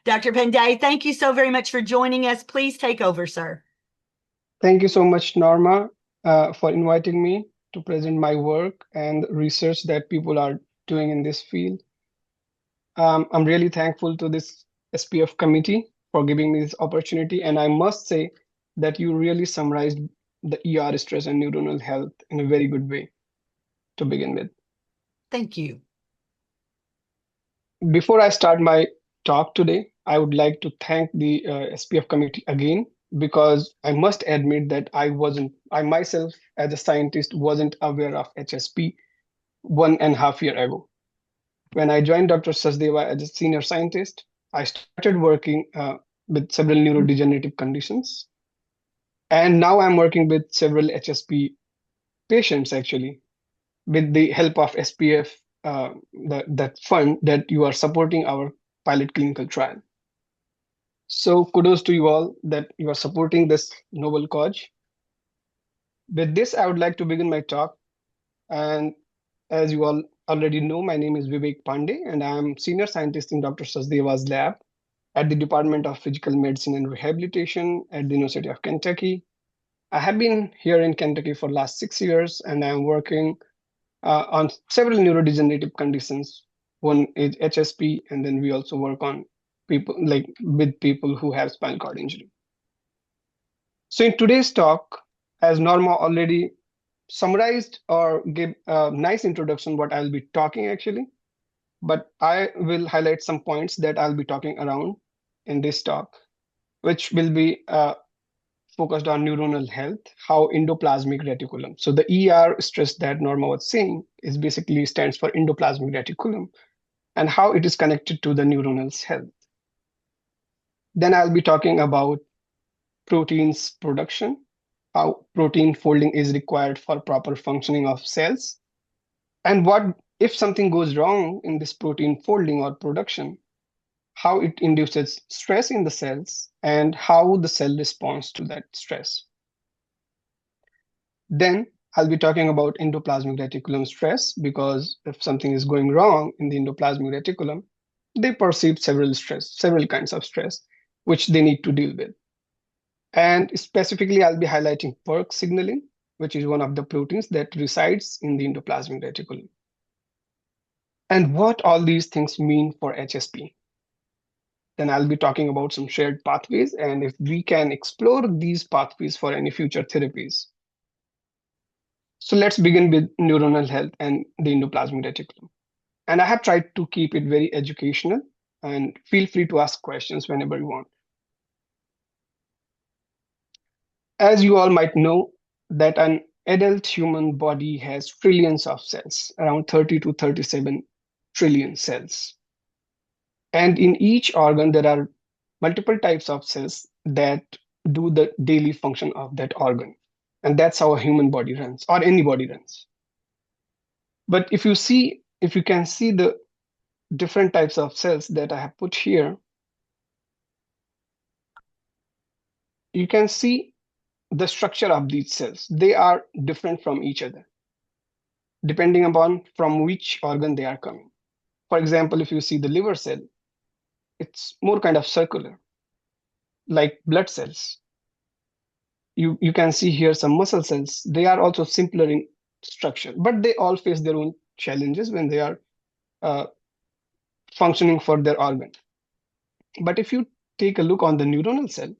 Dr. Pandey, thank you so very much for joining us. Please take over, sir. Thank you so much, Norma, for inviting me to present my work and research that people are doing in this field. I'm really thankful to this SPF committee for giving me this opportunity. And I must say that you really summarized the ER stress and neuronal health in a very good way to begin with. Thank you. Before I start my talk today, I would like to thank the SPF committee again because I must admit that I myself as a scientist wasn't aware of HSP 1.5 years ago. When I joined Dr. Sachdeva as a senior scientist, I started working with several neurodegenerative conditions. And now I'm working with several HSP patients actually with the help of SPF, that fund that you are supporting our pilot clinical trial. So kudos to you all that you are supporting this noble cause. With this, I would like to begin my talk. And as you all already know, my name is Vivek Pandey, and I'm senior scientist in Dr. Sachdeva's lab at the Department of Physical Medicine and Rehabilitation at the University of Kentucky. I have been here in Kentucky for last 6 years, and I'm working on several neurodegenerative conditions. One is HSP, and then we also work on people like with people who have spinal cord injury. So in today's talk, as Norma already summarized or gave a nice introduction what I'll be talking actually, but I will highlight some points that I'll be talking around in this talk, which will be focused on neuronal health, how endoplasmic reticulum. So the ER stress that Norma was saying is basically stands for endoplasmic reticulum and how it is connected to the neuronal's health. Then I'll be talking about proteins production, how protein folding is required for proper functioning of cells, and what if something goes wrong in this protein folding or production, how it induces stress in the cells, and how the cell responds to that stress. Then I'll be talking about endoplasmic reticulum stress because if something is going wrong in the endoplasmic reticulum, they perceive several kinds of stress, which they need to deal with. And specifically, I'll be highlighting PERK signaling, which is one of the proteins that resides in the endoplasmic reticulum. And what all these things mean for HSP. Then I'll be talking about some shared pathways and if we can explore these pathways for any future therapies. So let's begin with neuronal health and the endoplasmic reticulum. And I have tried to keep it very educational and feel free to ask questions whenever you want. As you all might know, that an adult human body has trillions of cells, around 30 to 37 trillion cells. And in each organ, there are multiple types of cells that do the daily function of that organ. And that's how a human body runs, or any body runs. But if you can see the different types of cells that I have put here, you can see the structure of these cells. They are different from each other, depending upon from which organ they are coming. For example, if you see the liver cell, it's more kind of circular, like blood cells. You can see here some muscle cells. They are also simpler in structure, but they all face their own challenges when they are uh, functioning for their organ. But if you take a look on the neuronal cell,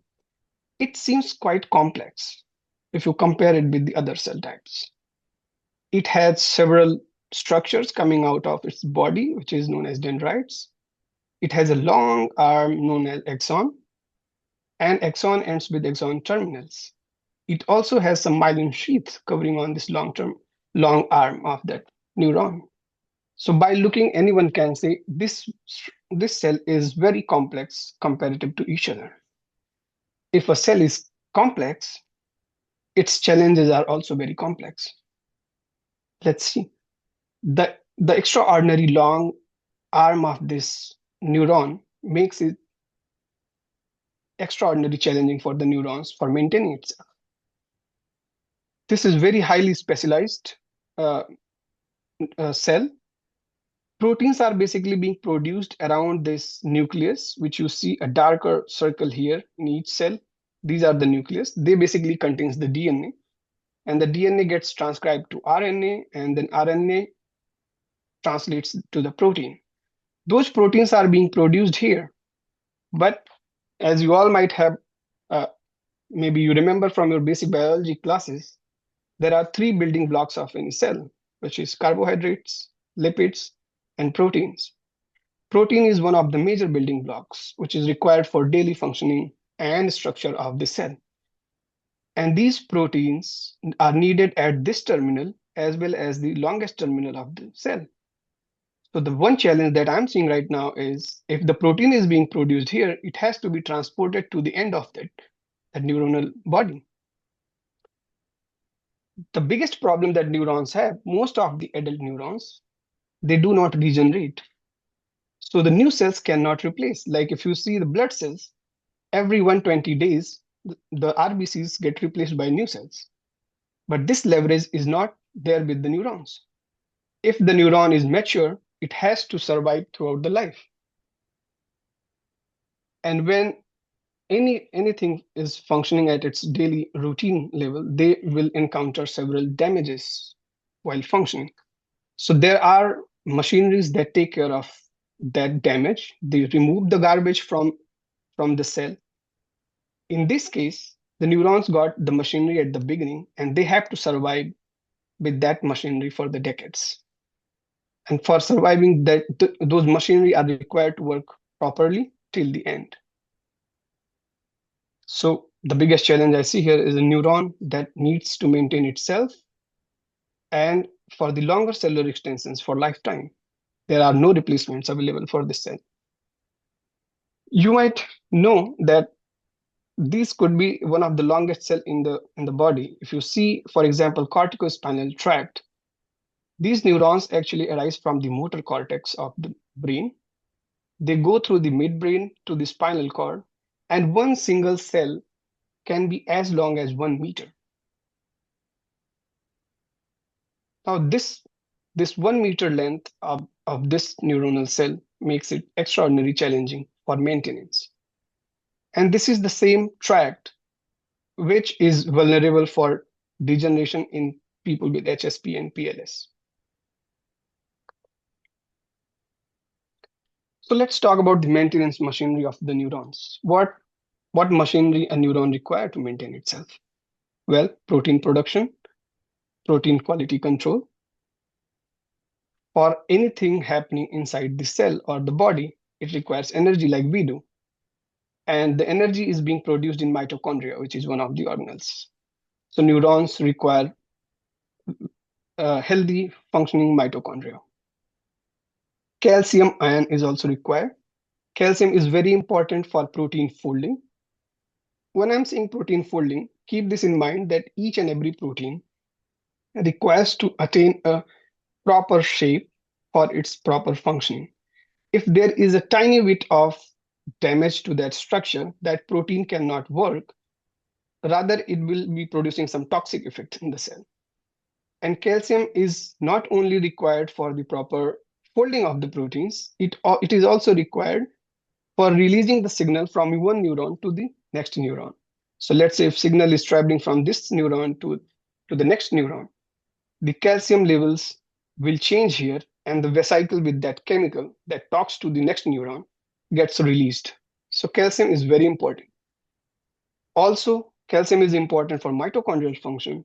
it seems quite complex if you compare it with the other cell types. It has several structures coming out of its body, which is known as dendrites. It has a long arm known as axon, and axon ends with axon terminals. It also has some myelin sheath covering on this long arm of that neuron. So by looking, anyone can say this cell is very complex comparative to each other. If a cell is complex, its challenges are also very complex. Let's see. The extraordinary long arm of this neuron makes it extraordinarily challenging for the neurons for maintaining itself. This is very highly specialized cell Proteins are basically being produced around this nucleus, which you see a darker circle here in each cell. These are the nucleus. They basically contains the DNA, and the DNA gets transcribed to RNA, and then RNA translates to the protein. Those proteins are being produced here. But as you all might have, uh, maybe you remember from your basic biology classes, there are three building blocks of any cell, which is carbohydrates, lipids, and proteins. Protein is one of the major building blocks, which is required for daily functioning and structure of the cell. And these proteins are needed at this terminal as well as the longest terminal of the cell. So the one challenge that I'm seeing right now is if the protein is being produced here, it has to be transported to the end of that neuronal body. The biggest problem that neurons have, most of the adult neurons, they do not regenerate. So the new cells cannot replace. Like if you see the blood cells, every 120 days, the RBCs get replaced by new cells. But this leverage is not there with the neurons. If the neuron is mature, it has to survive throughout the life. And when anything is functioning at its daily routine level, they will encounter several damages while functioning. So there are machineries that take care of that damage. They remove the garbage from the cell. In this case, the neurons got the machinery at the beginning, and they have to survive with that machinery for the decades. And for surviving that, those machinery are required to work properly till the end. So the biggest challenge I see here is a neuron that needs to maintain itself, and for the longer cellular extensions for lifetime, there are no replacements available for this cell. You might know that these could be one of the longest cell in the body. If you see, for example, corticospinal tract, these neurons actually arise from the motor cortex of the brain. They go through the midbrain to the spinal cord, and one single cell can be as long as 1 meter. Now, this 1 meter length of this neuronal cell makes it extraordinarily challenging for maintenance. And this is the same tract which is vulnerable for degeneration in people with HSP and PLS. So let's talk about the maintenance machinery of the neurons. What machinery a neuron requires to maintain itself? Well, protein production, protein quality control. For anything happening inside the cell or the body, it requires energy like we do. And the energy is being produced in mitochondria, which is one of the organelles. So neurons require healthy functioning mitochondria. Calcium ion is also required. Calcium is very important for protein folding. When I'm saying protein folding, keep this in mind that each and every protein requires to attain a proper shape for its proper functioning. If there is a tiny bit of damage to that structure, that protein cannot work. Rather, it will be producing some toxic effect in the cell. And calcium is not only required for the proper folding of the proteins, it is also required for releasing the signal from one neuron to the next neuron. So let's say if signal is traveling from this neuron to the next neuron, the calcium levels will change here, and the vesicle with that chemical that talks to the next neuron gets released. So calcium is very important. Also, calcium is important for mitochondrial function.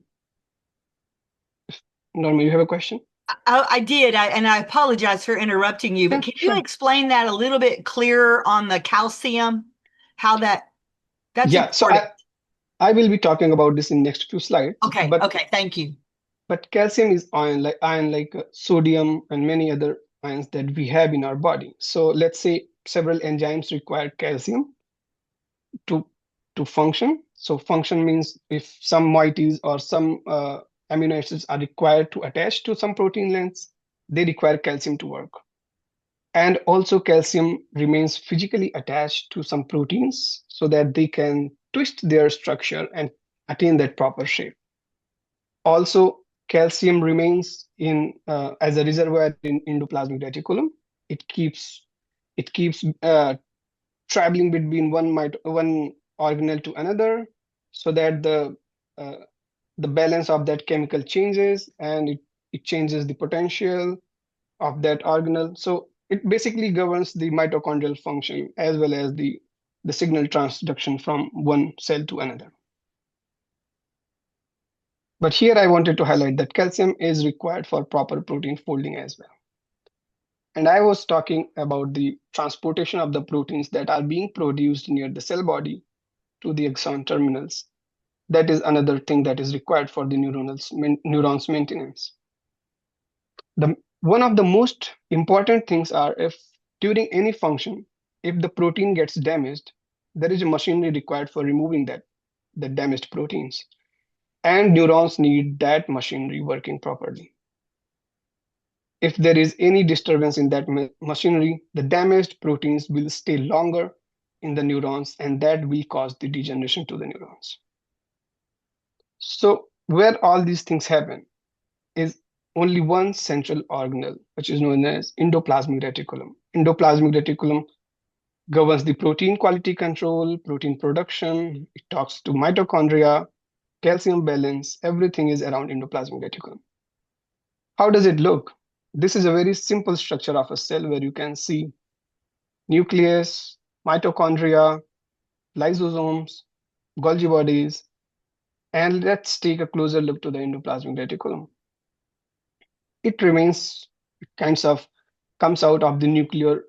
Norma, you have a question? I did, and I apologize for interrupting you, but can you explain that a little bit clearer on the calcium? How that's Yeah, so important. I will be talking about this in next few slides. Okay, okay, thank you. But calcium is ion like sodium and many other ions that we have in our body. So let's say several enzymes require calcium to function. So function means if some moieties or some amino acids are required to attach to some protein lengths, they require calcium to work. And also calcium remains physically attached to some proteins so that they can twist their structure and attain that proper shape. Also, Calcium remains in as a reservoir in endoplasmic reticulum. It keeps traveling between one organelle to another, so that uh, the balance of that chemical changes, and it changes the potential of that organelle. So it basically governs the mitochondrial function as well as the signal transduction from one cell to another. But here I wanted to highlight that calcium is required for proper protein folding as well. And I was talking about the transportation of the proteins that are being produced near the cell body to the axon terminals. That is another thing that is required for the neurons maintenance. One of the most important things are, if during any function, if the protein gets damaged, there is a machinery required for removing the damaged proteins. And neurons need that machinery working properly. If there is any disturbance in that machinery, the damaged proteins will stay longer in the neurons, and that will cause the degeneration to the neurons. So where all these things happen is only one central organelle, which is known as endoplasmic reticulum. Endoplasmic reticulum governs the protein quality control, protein production. It talks to mitochondria, calcium balance. Everything is around endoplasmic reticulum. How does it look? This is a very simple structure of a cell where you can see nucleus, mitochondria, lysosomes, Golgi bodies, and let's take a closer look to the endoplasmic reticulum. It remains, it kinds of comes out of the nuclear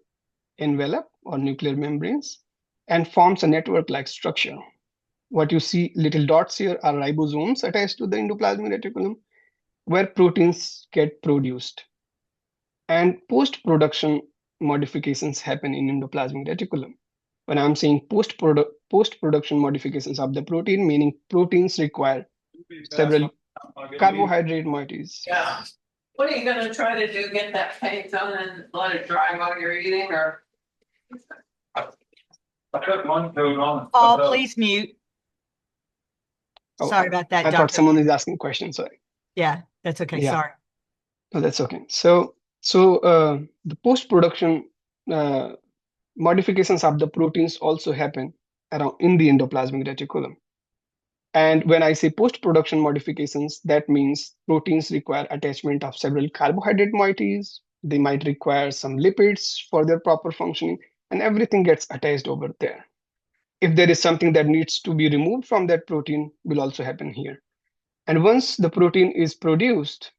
envelope or nuclear membranes and forms a network-like structure. What you see little dots here are ribosomes attached to the endoplasmic reticulum, where proteins get produced. And post-production modifications happen in endoplasmic reticulum. When I'm saying post-production modifications of the protein, meaning proteins require several carbohydrate moieties. Yeah. What are you gonna try to do? Get that paint on and let it dry while you're eating, or? I put one coat on. Paul, please mute. Oh, Sorry about that, I thought Doctor. someone is asking questions. Sorry. Yeah, that's okay. Yeah. Sorry. No, that's okay. So the post-production modifications of the proteins also happen around in the endoplasmic reticulum. And when I say post-production modifications, that means proteins require attachment of several carbohydrate moieties. They might require some lipids for their proper functioning, and everything gets attached over there. If there is something that needs to be removed from that protein, will also happen here. And once the protein is produced,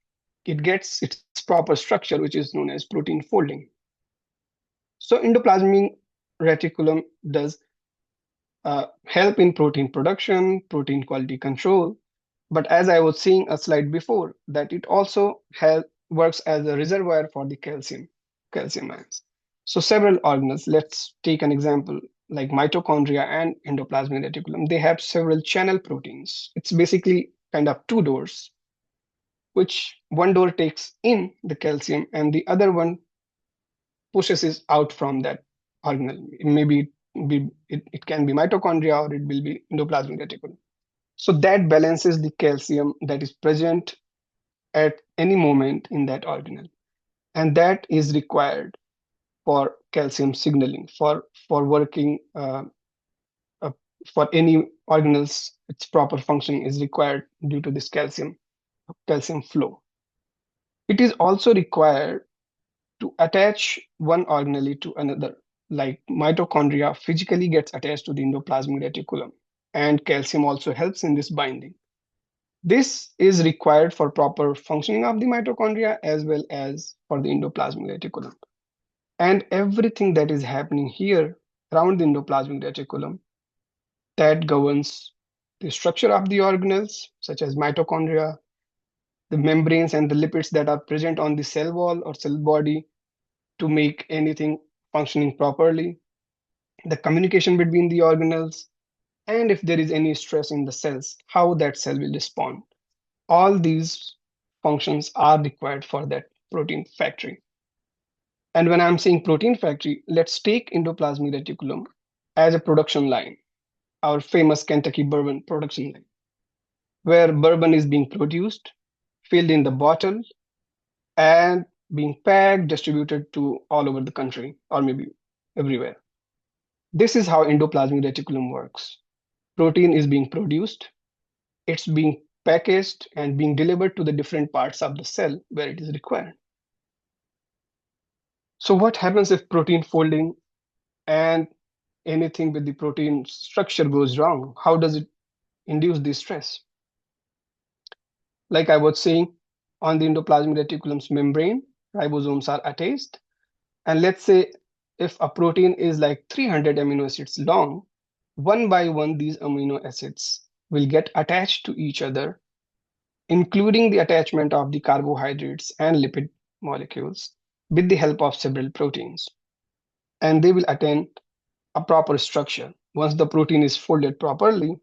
it gets its proper structure, which is known as protein folding. So endoplasmic reticulum does help in protein production, protein quality control. But as I was seeing a slide before, that it also works as a reservoir for the calcium ions. So several organelles, let's take an example like mitochondria and endoplasmic reticulum. They have several channel proteins. It's basically kind of two doors, which one door takes in the calcium and the other one pushes it out from that organelle. Maybe it can be mitochondria or it will be endoplasmic reticulum. So that balances the calcium that is present at any moment in that organelle. And that is required for calcium signaling, for working uh, for any organelles, its proper functioning is required due to this calcium flow. It is also required to attach one organelle to another, like mitochondria physically gets attached to the endoplasmic reticulum, and calcium also helps in this binding. This is required for proper functioning of the mitochondria as well as for the endoplasmic reticulum. And everything that is happening here around the endoplasmic reticulum that governs the structure of the organelles, such as mitochondria, the membranes and the lipids that are present on the cell wall or cell body to make anything functioning properly, the communication between the organelles, and if there is any stress in the cells, how that cell will respond. All these functions are required for that protein factory. And when I'm saying protein factory, let's take endoplasmic reticulum as a production line, our famous Kentucky bourbon production line, where bourbon is being produced, filled in the bottle, and being packed, distributed to all over the country or maybe everywhere. This is how endoplasmic reticulum works. Protein is being produced, it's being packaged and being delivered to the different parts of the cell where it is required. So what happens if protein folding and anything with the protein structure goes wrong? How does it induce this stress? Like I was saying, on the endoplasmic reticulum's membrane, ribosomes are attached. And let's say if a protein is like 300 amino acids long, one by one, these amino acids will get attached to each other, including the attachment of the carbohydrates and lipid molecules with the help of several proteins. And they will attain a proper structure. Once the protein is folded properly,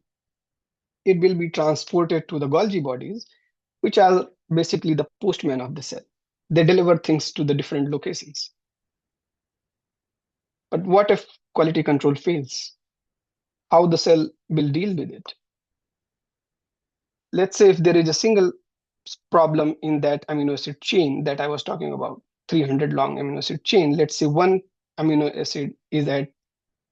it will be transported to the Golgi bodies, which are basically the postman of the cell. They deliver things to the different locations. But what if quality control fails? How the cell will deal with it? Let's say if there is a single problem in that amino acid chain that I was talking about, 300 long amino acid chain, let's say one amino acid is at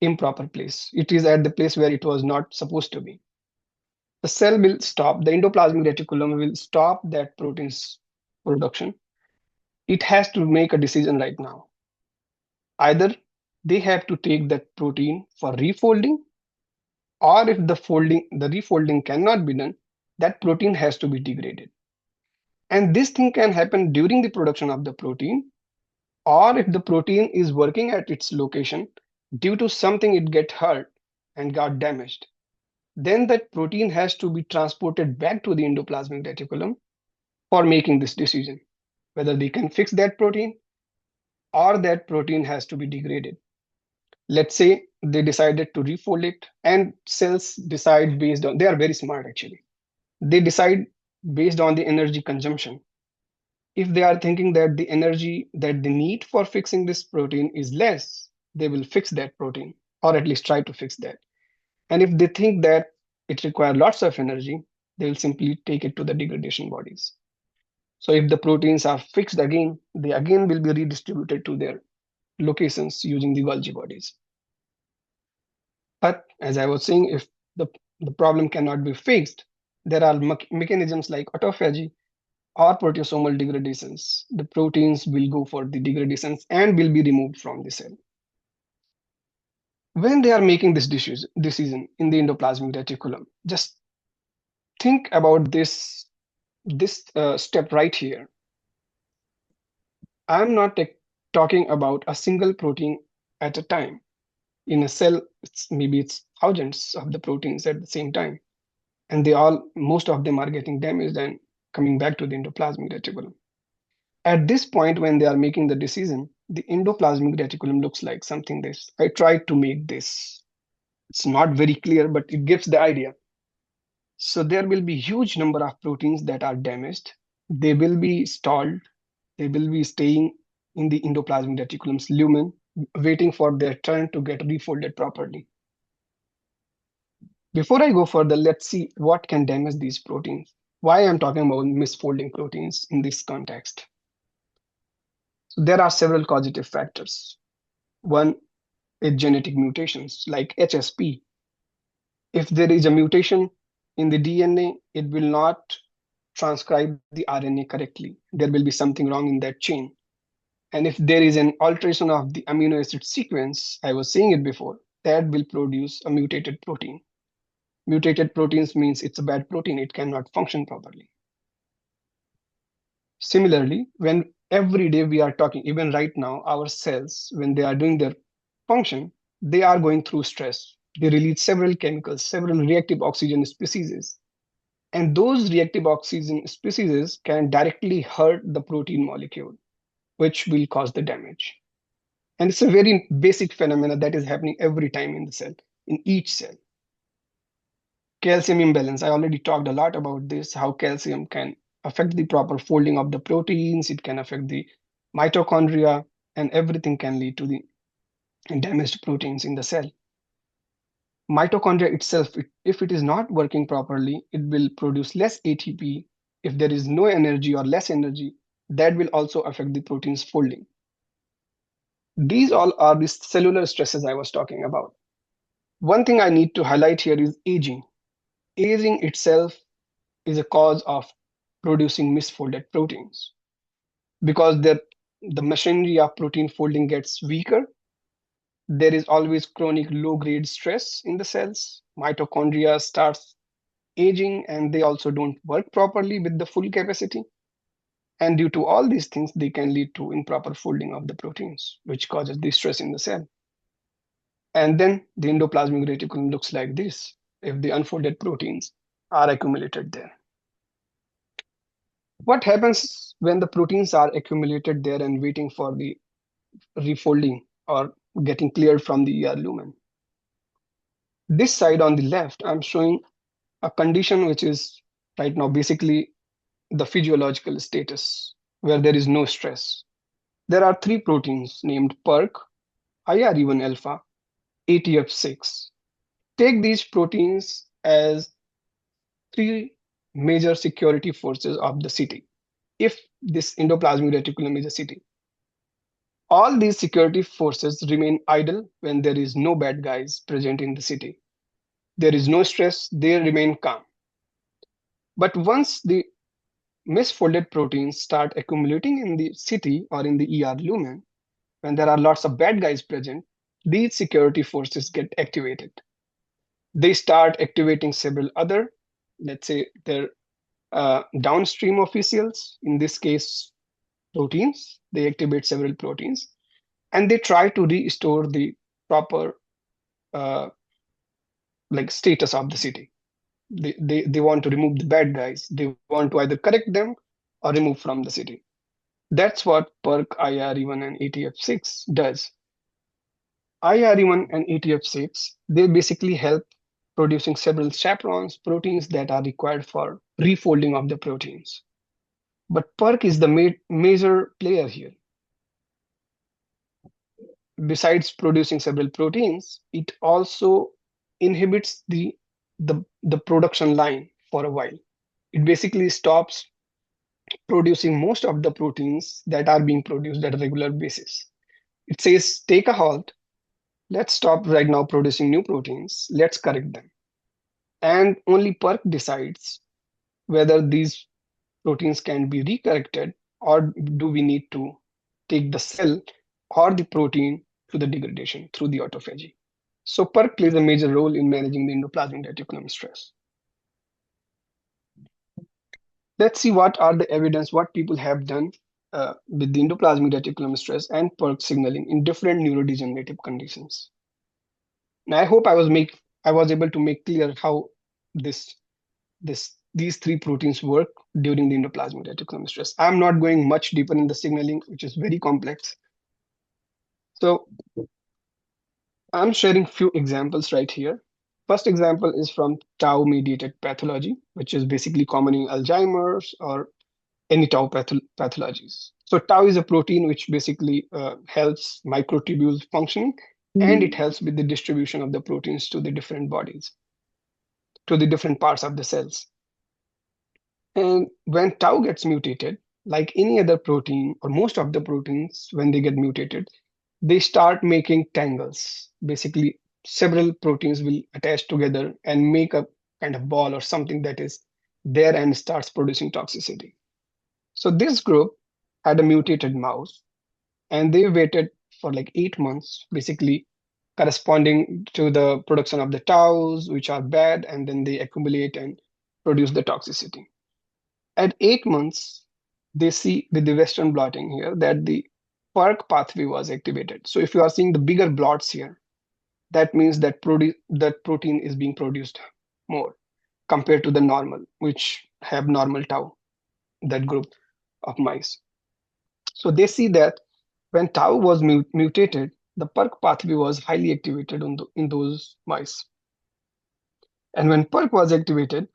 improper place. It is at the place where it was not supposed to be. The cell will stop, the endoplasmic reticulum will stop that protein's production. It has to make a decision right now. Either they have to take that protein for refolding, or if the refolding cannot be done, that protein has to be degraded. And this thing can happen during the production of the protein, or if the protein is working at its location, due to something it get hurt and got damaged, then that protein has to be transported back to the endoplasmic reticulum for making this decision, whether they can fix that protein or that protein has to be degraded. Let's say they decided to refold it, and cells decide based on, they are very smart actually. They decide based on the energy consumption. If they are thinking that the energy that they need for fixing this protein is less, they will fix that protein, or at least try to fix that. And if they think that it requires lots of energy, they will simply take it to the degradation bodies. So if the proteins are fixed again, they again will be redistributed to their locations using the Golgi bodies. But as I was saying, if the problem cannot be fixed, there are mechanisms like autophagy or proteasomal degradations. The proteins will go for the degradations and will be removed from the cell. When they are making this decision in the endoplasmic reticulum, just think about this step right here. I'm not talking about a single protein at a time. In a cell, maybe it's thousands of the proteins at the same time, and most of them are getting damaged and coming back to the endoplasmic reticulum. At this point, when they are making the decision, the endoplasmic reticulum looks like something this. I tried to make this. It's not very clear, but it gives the idea. So there will be huge number of proteins that are damaged. They will be stalled. They will be staying in the endoplasmic reticulum's lumen, waiting for their turn to get refolded properly. Before I go further, let's see what can damage these proteins. Why I'm talking about misfolding proteins in this context. So there are several causative factors. One is genetic mutations like HSP. If there is a mutation in the DNA, it will not transcribe the RNA correctly. There will be something wrong in that chain. And if there is an alteration of the amino acid sequence, I was saying it before, that will produce a mutated protein. Mutated proteins means it's a bad protein, it cannot function properly. Similarly, when every day we are talking, even right now, our cells, when they are doing their function, they are going through stress. They release several chemicals, several reactive oxygen species. And those reactive oxygen species can directly hurt the protein molecule, which will cause the damage. And it's a very basic phenomena that is happening every time in the cell, in each cell. Calcium imbalance. I already talked a lot about this, how calcium can affect the proper folding of the proteins, it can affect the mitochondria, and everything can lead to the damaged proteins in the cell. Mitochondria itself, if it is not working properly, it will produce less ATP if there is no energy or less energy, that will also affect the protein's folding. These all are the cellular stresses I was talking about. One thing I need to highlight here is aging. Aging itself is a cause of producing misfolded proteins because the machinery of protein folding gets weaker. There is always chronic low-grade stress in the cells. Mitochondria starts aging and they also don't work properly with the full capacity. And due to all these things, they can lead to improper folding of the proteins, which causes the stress in the cell. And then the endoplasmic reticulum looks like this if the unfolded proteins are accumulated there. What happens when the proteins are accumulated there and waiting for the refolding or getting cleared from the ER lumen? This side on the left, I'm showing a condition which is right now basically the physiological status where there is no stress. There are three proteins named PERK, IRE1 alpha, ATF6. Take these proteins as three major security forces of the city. If this endoplasmic reticulum is a city, all these security forces remain idle when there is no bad guys present in the city. There is no stress, they remain calm. But once the misfolded proteins start accumulating in the city or in the ER lumen, when there are lots of bad guys present, these security forces get activated. They start activating several other, let's say, their downstream officials, in this case, proteins. They activate several proteins and they try to restore the proper status of the city. They want to remove the bad guys. They want to either correct them or remove from the city. That's what PERK, IRE1, and ATF6 does. IRE1 and ATF6, they basically help producing several chaperones, proteins that are required for refolding of the proteins. But PERK is the major player here. Besides producing several proteins, it also inhibits the production line for a while. It basically stops producing most of the proteins that are being produced at a regular basis. It says, take a halt. Let's stop right now producing new proteins. Let's correct them. And only PERK decides whether these proteins can be recorrected or do we need to take the cell or the protein to the degradation through the autophagy. So PERK plays a major role in managing the endoplasmic reticulum stress. Let's see what are the evidence, what people have done with the endoplasmic reticulum stress and PERK signaling in different neurodegenerative conditions. Now, I hope I was able to make clear how these three proteins work during the endoplasmic reticulum stress. I'm not going much deeper in the signaling, which is very complex. So I'm sharing few examples right here. First example is from tau-mediated pathology, which is basically common in Alzheimer's or any tau pathologies. So tau is a protein which basically helps microtubules functioning, and it helps with the distribution of the proteins to the different bodies, to the different parts of the cells. And when tau gets mutated, like any other protein or most of the proteins, when they get mutated, they start making tangles. Basically, several proteins will attach together and make a kind of ball or something that is there and starts producing toxicity. So this group had a mutated mouse and they waited for like 8 months, basically corresponding to the production of the taus, which are bad, and then they accumulate and produce the toxicity. At 8 months, they see with the Western blotting here that the PERK pathway was activated. So if you are seeing the bigger blots here, that means that protein is being produced more compared to the normal, which have normal tau, that group of mice. So they see that when tau was mutated, the PERK pathway was highly activated in those mice. And when PERK was activated,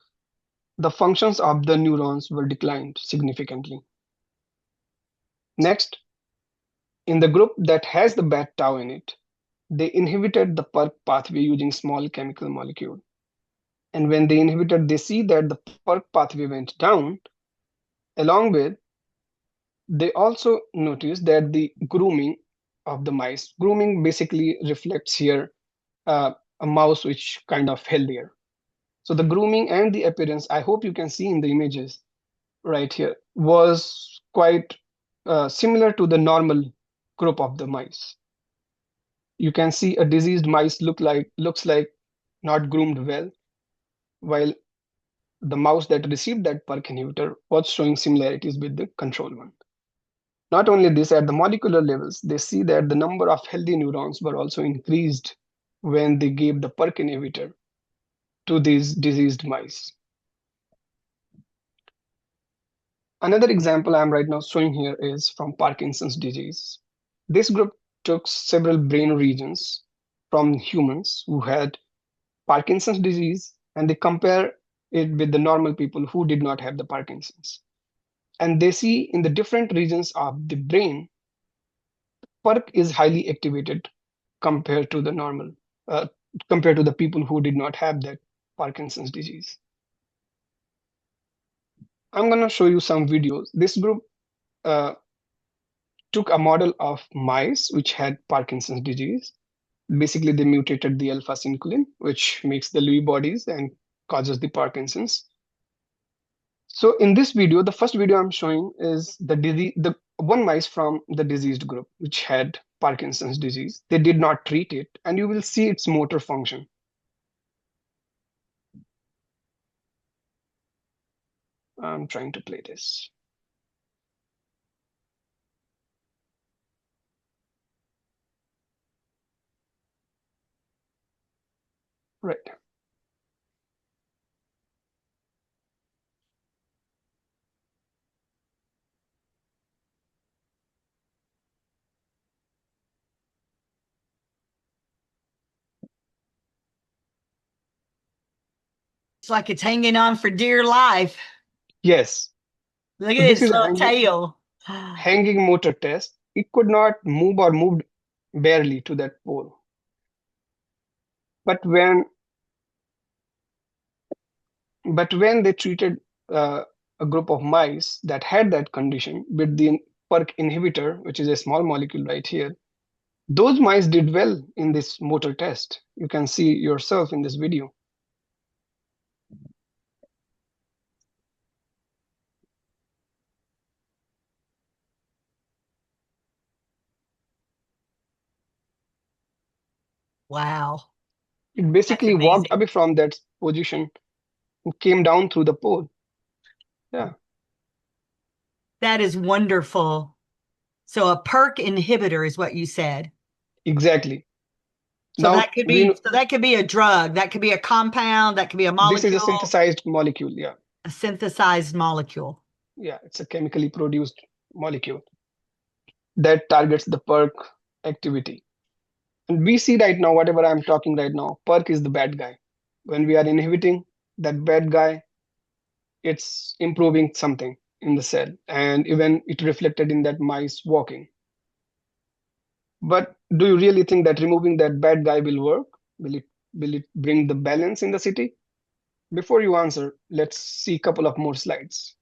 the functions of the neurons were declined significantly. Next, in the group that has the bad tau in it, they inhibited the PERK pathway using small chemical molecule. And when they inhibited, they see that the PERK pathway went down, Along with, they also noticed that the grooming of the mice, grooming basically reflects here a mouse which kind of healthier. So the grooming and the appearance, I hope you can see in the images right here, was quite similar to the normal group of the mice. You can see a diseased mice looks like not groomed well, while the mouse that received that PERK inhibitor was showing similarities with the control one. Not only this, at the molecular levels, they see that the number of healthy neurons were also increased when they gave the PERK inhibitor to these diseased mice. Another example I'm right now showing here is from Parkinson's disease. This group took several brain regions from humans who had Parkinson's disease, and they compare it with the normal people who did not have the Parkinson's. And they see in the different regions of the brain, PERK is highly activated compared to the normal, uh, compared to the people who did not have that Parkinson's disease. I'm going to show you some videos. This group uh, took a model of mice which had Parkinson's disease. Basically, they mutated the alpha-synuclein, which makes the Lewy bodies and causes the Parkinson's. So in this video, the first video I'm showing is the one mice from the diseased group, which had Parkinson's disease. They did not treat it, and you will see its motor function. I'm trying to play this. Right. It's like it's hanging on for dear life. Yes. Look So at this its is a little tail. hanging motor test. It could not move or moved barely to that pole. But when they treated a group of mice that had that condition with the PERK inhibitor, which is a small molecule right here, those mice did well in this motor test. You can see yourself in this video. Wow. It basically That's walked amazing. away from that position and came down through the pole. Yeah, That is wonderful. So a PERK inhibitor is what you said. exactly. So Now we know that could be a drug, that could be a compound, that could be a this is a molecule, synthesized molecule. Yeah, a synthesized molecule. yeah, it's a chemically produced molecule that targets the PERK activity. And we see right now, whatever I'm talking right now, PERK is the bad guy. When we are inhibiting that bad guy, it's improving something in the cell, and even it reflected in that mice walking. But do you really think that removing that bad guy will work? Will it bring the balance in the city? Before you answer, let's see a couple of more slides.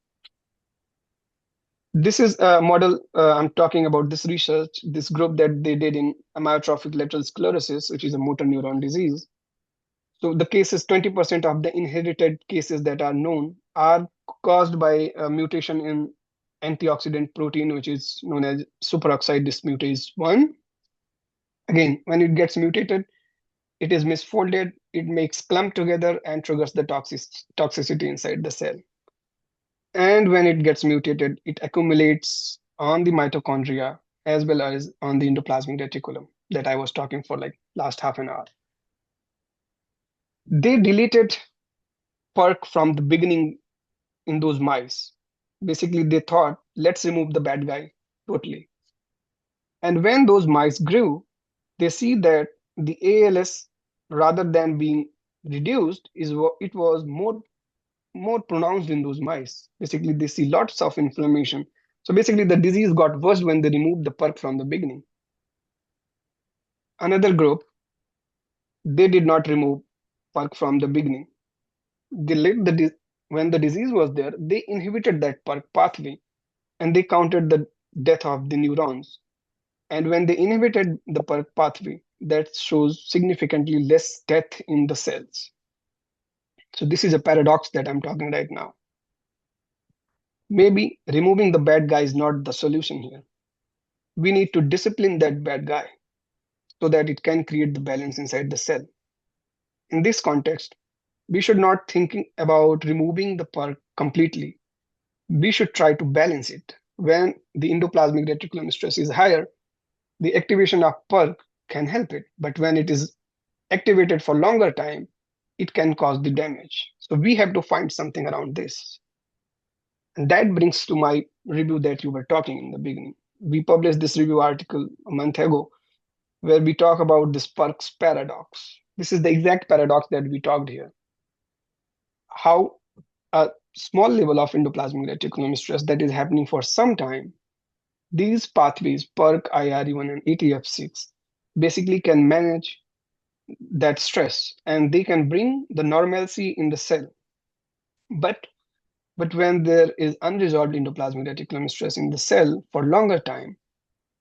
This is a model I'm talking about. This research, this group that they did in amyotrophic lateral sclerosis, which is a motor neuron disease. So the cases, 20% of the inherited cases that are known are caused by a mutation in antioxidant protein, which is known as superoxide dismutase 1. Again, when it gets mutated, it is misfolded, it makes clump together and triggers the toxicity inside the cell. And when it gets mutated, it accumulates on the mitochondria as well as on the endoplasmic reticulum that I was talking for like last half an hour. They deleted PERK from the beginning in those mice. Basically, they thought, let's remove the bad guy totally. And when those mice grew, they see that the ALS, rather than being reduced, it was more pronounced in those mice. Basically, they see lots of inflammation. So basically, the disease got worse when they removed the PERK from the beginning. Another group, they did not remove PERK from the beginning. They let when the disease was there, they inhibited that PERK pathway and they counted the death of the neurons. And when they inhibited the PERK pathway, that shows significantly less death in the cells. So this is a paradox that I'm talking right now. Maybe removing the bad guy is not the solution here. We need to discipline that bad guy so that it can create the balance inside the cell. In this context, we should not think about removing the PERK completely. We should try to balance it. When the endoplasmic reticulum stress is higher, the activation of PERK can help it. But when it is activated for longer time, it can cause the damage. So we have to find something around this. And that brings to my review that you were talking in the beginning. We published this review article a month ago where we talk about this PERK's paradox. This is the exact paradox that we talked here. How a small level of endoplasmic reticulum stress that is happening for some time, these pathways, PERK, IRE1, and ATF6, basically can manage that stress and they can bring the normalcy in the cell. But when there is unresolved endoplasmic reticulum stress in the cell for longer time,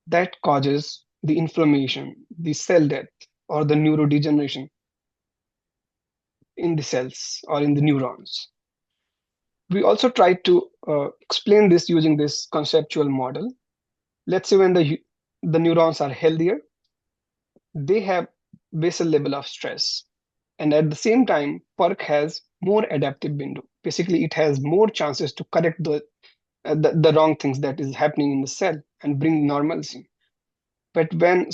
that causes the inflammation, the cell death, or the neurodegeneration in the cells or in the neurons. We also try to explain this using this conceptual model. Let's say when the neurons are healthier, they have basal level of stress. And at the same time, PERK has more adaptive window. Basically, it has more chances to correct the wrong things that is happening in the cell and bring normalcy. But when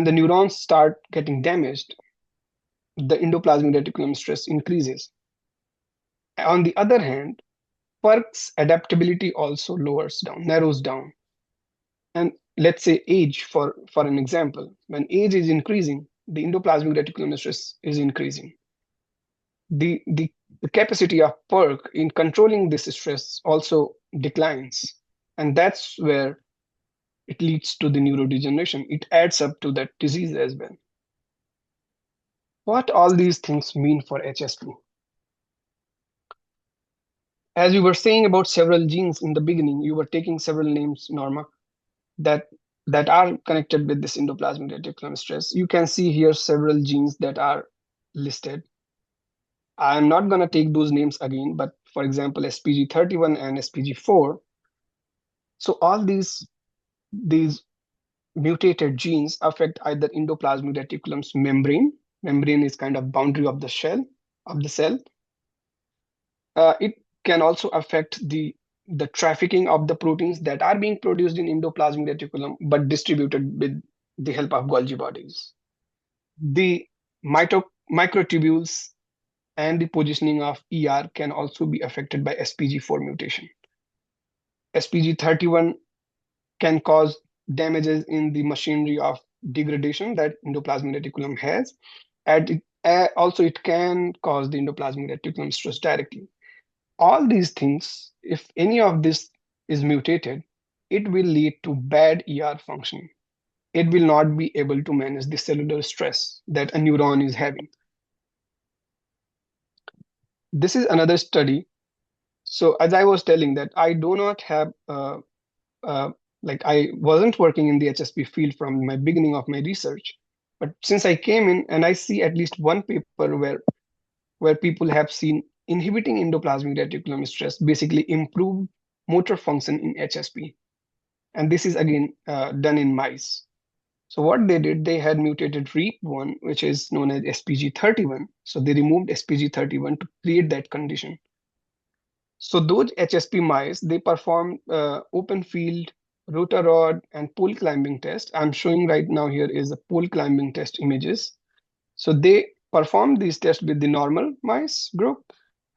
the neurons start getting damaged, the endoplasmic reticulum stress increases. On the other hand, PERK's adaptability also narrows down. And let's say age, for an example, when age is increasing, the endoplasmic reticulum stress is increasing. The capacity of PERK in controlling this stress also declines. And that's where it leads to the neurodegeneration. It adds up to that disease as well. What all these things mean for HSP? As you were saying about several genes in the beginning, you were taking several names, Norma, that are connected with this endoplasmic reticulum stress. You can see here several genes that are listed. I'm not going to take those names again, but for example, SPG31 and SPG4. So all these mutated genes affect either endoplasmic reticulum's membrane. Membrane is kind of boundary of the shell of the cell. It can also affect the trafficking of the proteins that are being produced in endoplasmic reticulum but distributed with the help of Golgi bodies. The microtubules and the positioning of ER can also be affected by SPG4 mutation. SPG31 can cause damages in the machinery of degradation that endoplasmic reticulum has. And also it can cause the endoplasmic reticulum stress directly. All these things, if any of this is mutated, it will lead to bad ER functioning. It will not be able to manage the cellular stress that a neuron is having. This is another study. So as I was telling that I do not have, I wasn't working in the HSP field from my beginning of my research, but since I came in and I see at least one paper where people have seen inhibiting endoplasmic reticulum stress basically improved motor function in HSP. And this is again done in mice. So what they did, they had mutated REAP1, which is known as SPG31. So they removed SPG31 to create that condition. So those HSP mice, they performed open field, rotor rod, and pole climbing test. I'm showing right now here is the pole climbing test images. So they performed these tests with the normal mice group,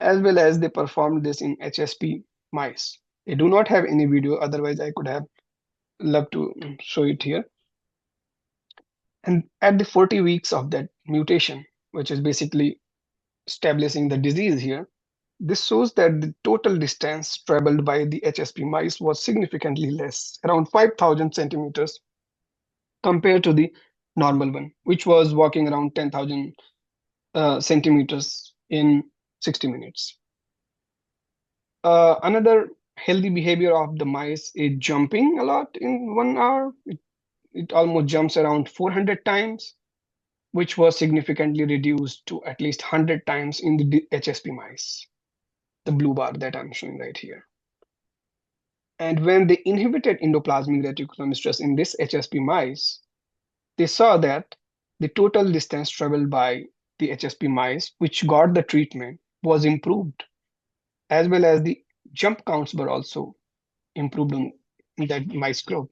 as well as they performed this in HSP mice. They do not have any video, otherwise I could have loved to show it here. And at the 40 weeks of that mutation, which is basically establishing the disease here, this shows that the total distance traveled by the HSP mice was significantly less, around 5,000 centimeters, compared to the normal one, which was walking around 10,000 centimeters in 60 minutes. Another healthy behavior of the mice is jumping a lot in 1 hour. It almost jumps around 400 times, which was significantly reduced to at least 100 times in the HSP mice, the blue bar that I'm showing right here. And when they inhibited endoplasmic reticulum stress in this HSP mice, they saw that the total distance traveled by the HSP mice, which got the treatment, was improved, as well as the jump counts were also improved in that mice group.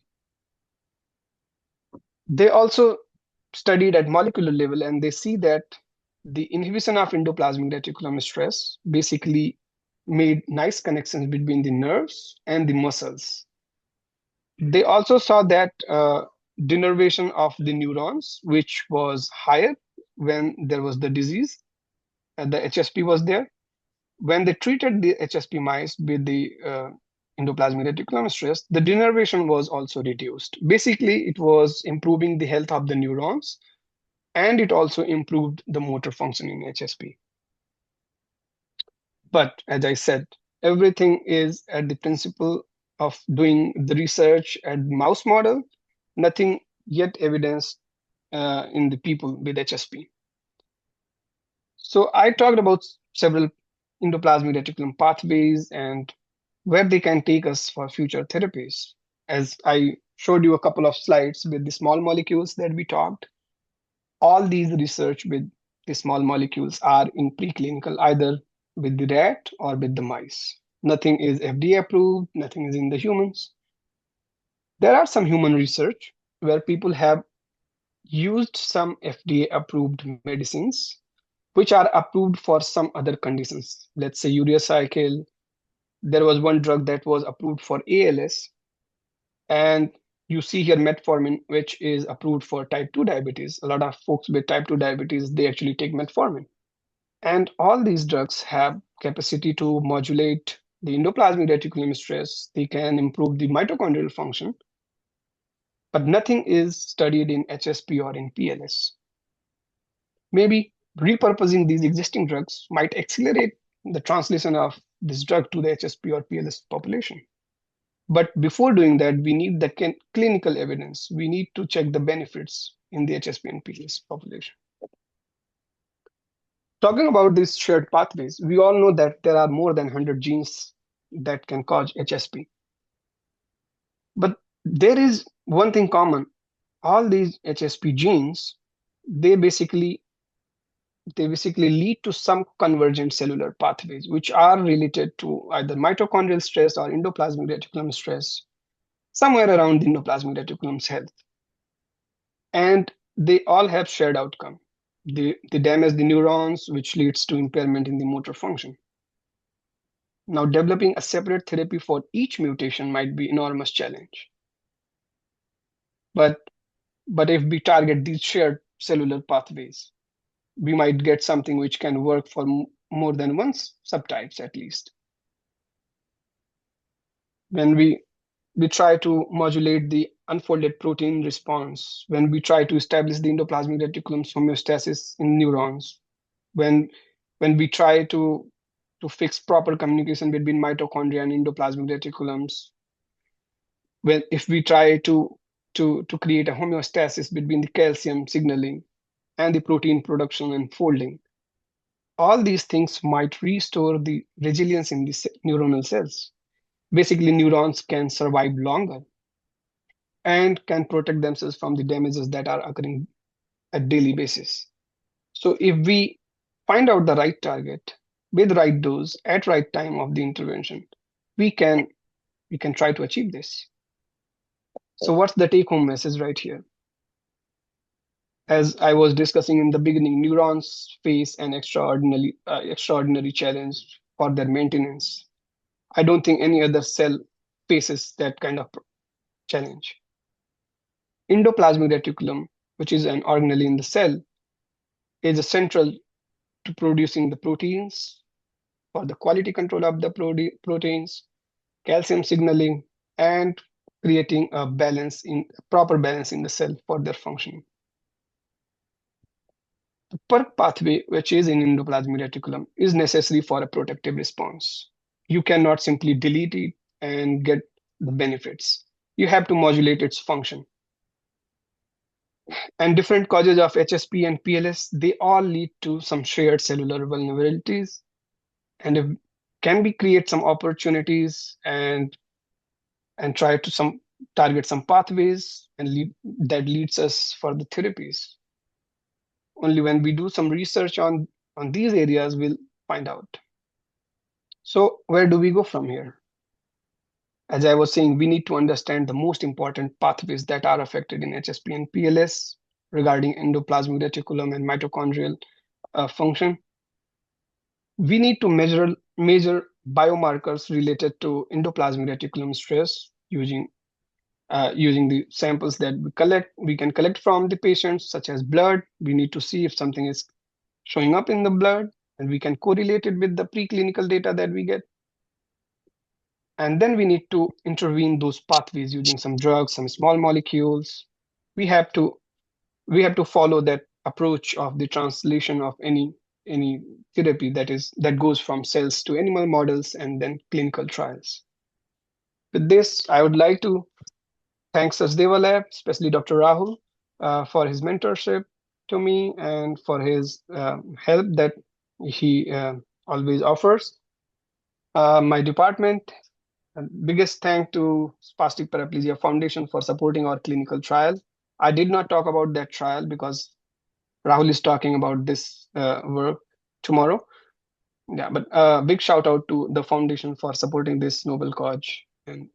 They also studied at molecular level, and they see that the inhibition of endoplasmic reticulum stress basically made nice connections between the nerves and the muscles. They also saw that denervation of the neurons, which was higher when there was the disease, the HSP was there. When they treated the HSP mice with the endoplasmic reticulum stress, the denervation was also reduced. Basically, it was improving the health of the neurons, and it also improved the motor function in HSP. But as I said, everything is at the principle of doing the research at mouse model, nothing yet evidenced in the people with HSP. So I talked about several endoplasmic reticulum pathways and where they can take us for future therapies. As I showed you a couple of slides with the small molecules that we talked, all these research with the small molecules are in preclinical, either with the rat or with the mice. Nothing is FDA approved, nothing is in the humans. There are some human research where people have used some FDA approved medicines which are approved for some other conditions. Let's say urea cycle. There was one drug that was approved for ALS, and you see here metformin, which is approved for type 2 diabetes. A lot of folks with type 2 diabetes, they actually take metformin. And all these drugs have capacity to modulate the endoplasmic reticulum stress. They can improve the mitochondrial function, but nothing is studied in HSP or in PLS. Maybe repurposing these existing drugs might accelerate the translation of this drug to the HSP or PLS population. But before doing that, we need the clinical evidence. We need to check the benefits in the HSP and PLS population. Talking about these shared pathways, we all know that there are more than 100 genes that can cause HSP. But there is one thing common. All these HSP genes, they basically lead to some convergent cellular pathways, which are related to either mitochondrial stress or endoplasmic reticulum stress, somewhere around the endoplasmic reticulum's health. And they all have shared outcome. They damage the neurons, which leads to impairment in the motor function. Now, developing a separate therapy for each mutation might be an enormous challenge. But if we target these shared cellular pathways, we might get something which can work for more than one subtypes at least. When we try to modulate the unfolded protein response, when we try to establish the endoplasmic reticulum's homeostasis in neurons, when we try to fix proper communication between mitochondria and endoplasmic reticulums, if we try to create a homeostasis between the calcium signaling and the protein production and folding, all these things might restore the resilience in the neuronal cells. Basically, neurons can survive longer and can protect themselves from the damages that are occurring at daily basis. So if we find out the right target with right dose at right time of the intervention, we can try to achieve this. So what's the take-home message right here? As I was discussing in the beginning, neurons face an extraordinary challenge for their maintenance. I don't think any other cell faces that kind of challenge. Endoplasmic reticulum, which is an organelle in the cell, is central to producing the proteins, for the quality control of the proteins, calcium signaling, and creating a proper balance in the cell for their functioning. The PERK pathway, which is in endoplasmic reticulum, is necessary for a protective response. you cannot simply delete it and get the benefits. You have to modulate its function. And different causes of HSP and PLS, they all lead to some shared cellular vulnerabilities, and if can we create some opportunities and try to some target some pathways and that leads us for the therapies. Only when we do some research on these areas, we'll find out. So where do we go from here? As I was saying, we need to understand the most important pathways that are affected in HSP and PLS regarding endoplasmic reticulum and mitochondrial function. We need to measure biomarkers related to endoplasmic reticulum stress using the samples that we can collect from the patients, such as blood. We need to see if something is showing up in the blood, and we can correlate it with the preclinical data that we get. And then we need to intervene those pathways using some drugs, some small molecules. We have to follow that approach of the translation of any therapy that goes from cells to animal models and then clinical trials. With this, I would like to thank Sachdeva Lab, especially Dr. Rahul, for his mentorship to me and for his help that he always offers. My department, biggest thank to Spastic Paraplegia Foundation for supporting our clinical trial. I did not talk about that trial because Rahul is talking about this work tomorrow. Yeah, but big shout out to the foundation for supporting this noble cause. And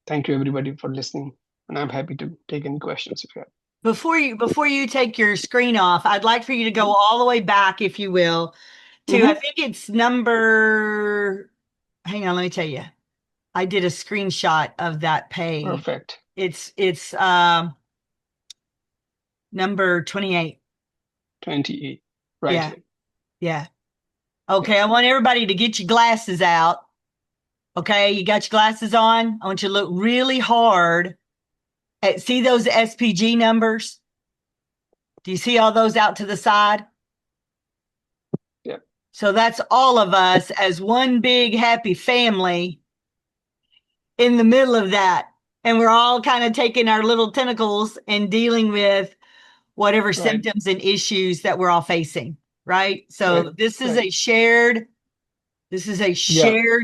thank you everybody for listening. And I'm happy to take any questions if you have. Before you take your screen off, I'd like for you to go all the way back, if you will, to I think it's number. Hang on, let me tell you. I did a screenshot of that page. Perfect. It's number 28. 28. Right. Yeah. Yeah. Okay, I want everybody to get your glasses out. Okay, you got your glasses on? I want you to look really hard at, see those SPG numbers? Do you see all those out to the side? Yeah. So that's all of us as one big happy family in the middle of that. And we're all kind of taking our little tentacles and dealing with whatever symptoms and issues that we're all facing, right? So this is a shared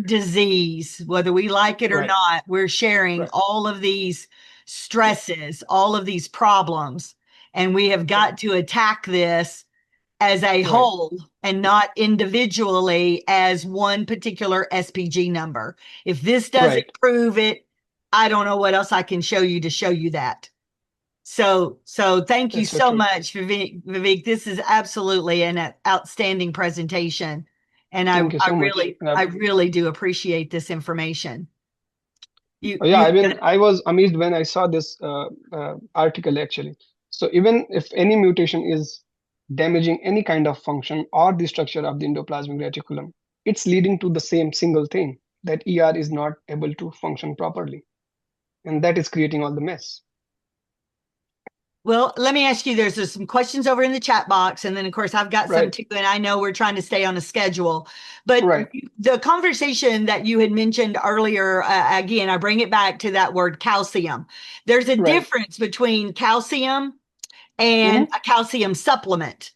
disease, whether we like it or not. We're sharing all of these stresses, all of these problems, and we have got to attack this as a whole and not individually as one particular SPG number. If this doesn't prove it, I don't know what else I can show you to show you that. So thank you so much, Vivek. This is absolutely an outstanding presentation. And I really do appreciate this information. I was amazed when I saw this article actually. So even if any mutation is damaging any kind of function or the structure of the endoplasmic reticulum, it's leading to the same single thing, that ER is not able to function properly. And that is creating all the mess. Well, let me ask you, there's some questions over in the chat box. And then, of course, I've got some too. And I know we're trying to stay on a schedule. But the conversation that you had mentioned earlier, again, I bring it back to that word calcium. There's a difference between calcium and a calcium supplement.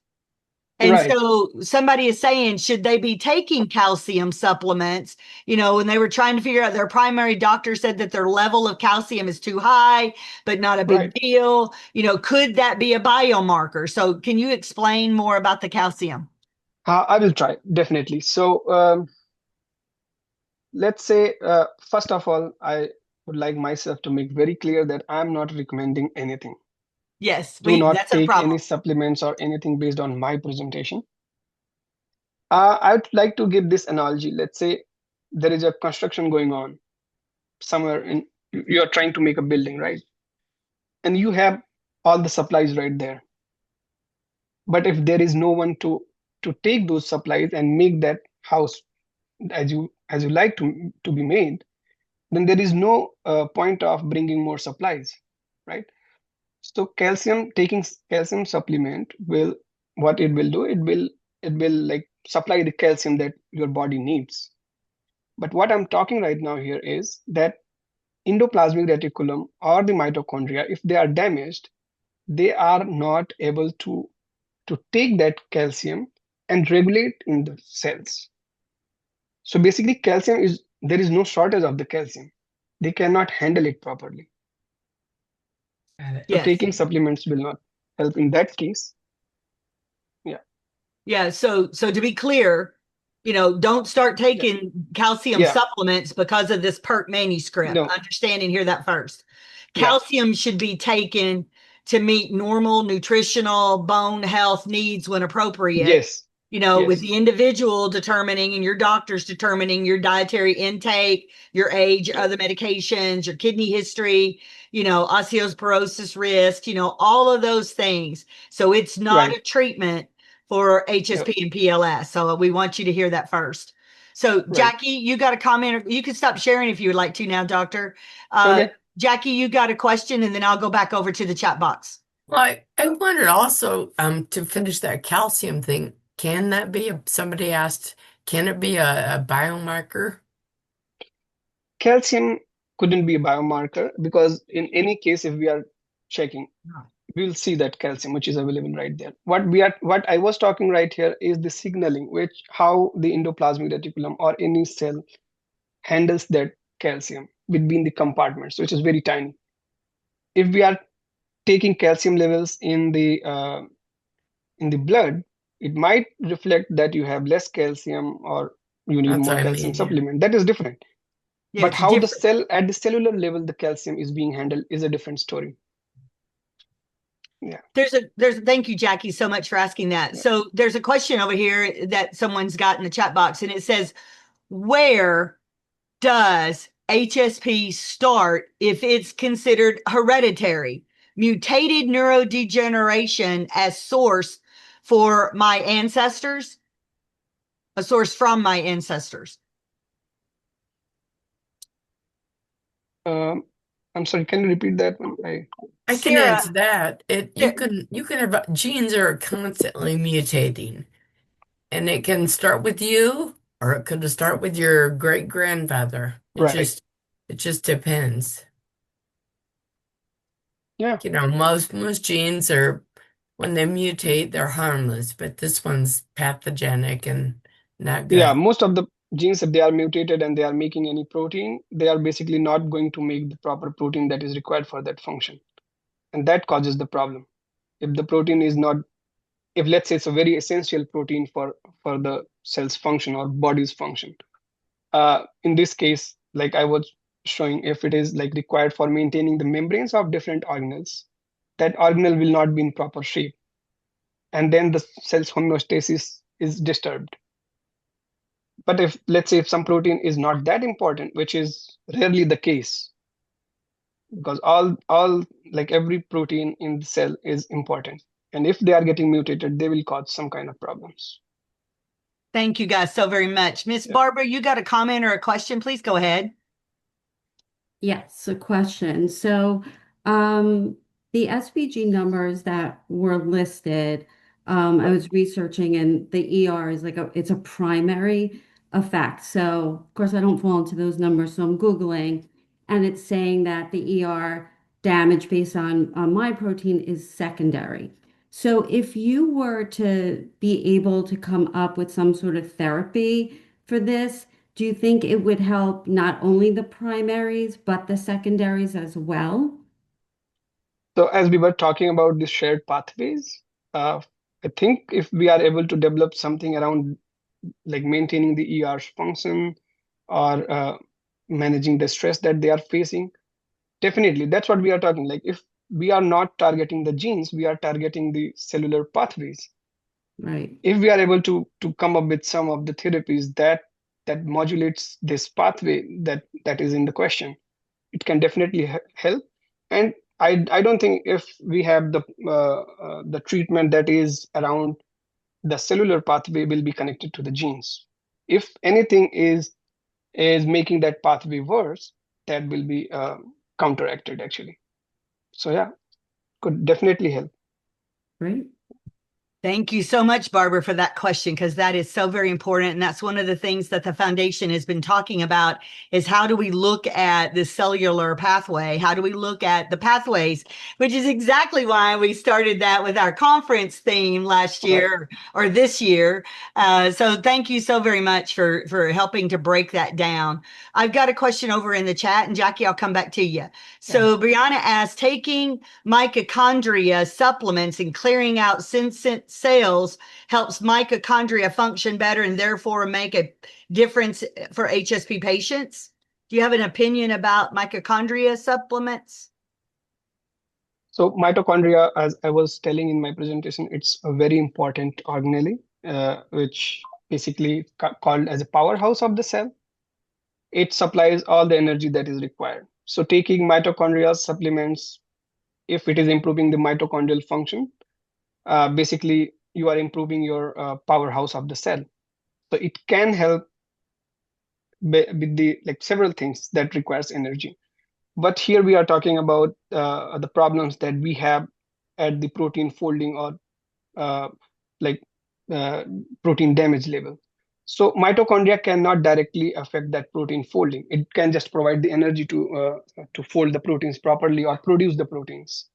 And so somebody is saying, should they be taking calcium supplements? You know, when they were trying to figure out, their primary doctor said that their level of calcium is too high, but not a big deal. You know, could that be a biomarker? So can you explain more about the calcium? I will try, definitely. So let's say, first of all, I would like myself to make very clear that I'm not recommending anything. Yes, do not take any supplements or anything based on my presentation. I'd like to give this analogy. Let's say there is a construction going on somewhere you're trying to make a building, right? And you have all the supplies right there. But if there is no one to take those supplies and make that house as you like to be made, then there is no point of bringing more supplies, right? So taking calcium supplement will, what it will do, it will like supply the calcium that your body needs. But what I'm talking right now here is that endoplasmic reticulum or the mitochondria, if they are damaged, they are not able to take that calcium and regulate in the cells. So basically, there is no shortage of the calcium. They cannot handle it properly. So Yes. taking supplements will not help in that case. Yeah. Yeah. So to be clear, don't start taking calcium Yeah. supplements because of this PERT manuscript. No. Understand and hear that first. Yeah. Calcium should be taken to meet normal nutritional bone health needs when appropriate. Yes. With the individual determining and your doctors determining your dietary intake, your age, other medications, your kidney history, osteoporosis risk, all of those things. So it's not a treatment for HSP and PLS. So we want you to hear that first. So Jackie, you got a comment, or you can stop sharing if you would like to now, doctor. Okay. Jackie, you got a question, and then I'll go back over to the chat box. Well, I wondered also, to finish that calcium thing, can that be somebody asked, can it be a biomarker? Calcium couldn't be a biomarker because in any case, if we are checking, we'll see that calcium which is available right there. What I was talking right here is the signaling, which how the endoplasmic reticulum or any cell handles that calcium between the compartments, which is very tiny. If we are taking calcium levels in the blood, it might reflect that you have less calcium or you need That's more what I calcium mean, yeah. supplement. That is different. Yeah, But how the cell at the cellular level the calcium is being handled is a different story. Yeah. Thank you, Jackie, so much for asking that. Yeah. So there's a question over here that someone's got in the chat box, and it says, where does HSP start if it's considered hereditary? Mutated neurodegeneration as source for my ancestors? A source from my ancestors. I'm sorry, can you repeat that one? I can Sarah, answer that. You can have genes are constantly mutating, and it can start with you, or it could start with your great grandfather. Right. It just depends. Yeah. Most genes are, when they mutate, they're harmless, but this one's pathogenic and not good. Yeah, most of the genes, if they are mutated and they are making any protein, they are basically not going to make the proper protein that is required for that function. And that causes the problem. If the protein is not, if let's say it's a very essential protein for the cell's function or body's function. In this case, like I was showing, if it is like required for maintaining the membranes of different organelles, that organelle will not be in proper shape. And then the cell's homeostasis is disturbed. But if let's say if some protein is not that important, which is rarely the case, because all like every protein in the cell is important, and if they are getting mutated, they will cause some kind of problems. Thank you guys so very much. Miss Barbara, you got a comment or a question? Please go ahead. Yes, a question. So the SPG numbers that were listed, I was researching, and the ER is it's a primary effect. So of course I don't fall into those numbers, so I'm Googling, and it's saying that the ER damage based on my protein is secondary. So if you were to be able to come up with some sort of therapy for this, do you think it would help not only the primaries, but the secondaries as well? So as we were talking about the shared pathways, I think if we are able to develop something around like maintaining the ER's function or managing the stress that they are facing, definitely that's what we are talking. Like if we are not targeting the genes, we are targeting the cellular pathways. Right. If we are able to come up with some of the therapies that modulates this pathway that is in the question, it can definitely help. And I don't think if we have the treatment that is around the cellular pathway will be connected to the genes. If anything is making that pathway worse, that will be counteracted actually. So yeah, could definitely help. Right. Thank you so much, Barbara, for that question, because that is so very important. And that's one of the things that the foundation has been talking about is how do we look at the cellular pathway? How do we look at the pathways, which is exactly why we started that with our conference theme last year or this year. So thank you so very much for helping to break that down. I've got a question over in the chat, and Jackie, I'll come back to you. So Brianna asked, taking mitochondria supplements and clearing out senescent cells helps mitochondria function better and therefore make a difference for HSP patients. Do you have an opinion about mitochondria supplements? So mitochondria, as I was telling in my presentation, it's a very important organelle, which basically called as a powerhouse of the cell. It supplies all the energy that is required. So taking mitochondria supplements, if it is improving the mitochondrial function, basically you are improving your powerhouse of the cell. So it can help with the several things that requires energy. But here we are talking about the problems that we have at the protein folding or uh, like protein damage level. So mitochondria cannot directly affect that protein folding. It can just provide the energy to fold the proteins properly or produce the proteins.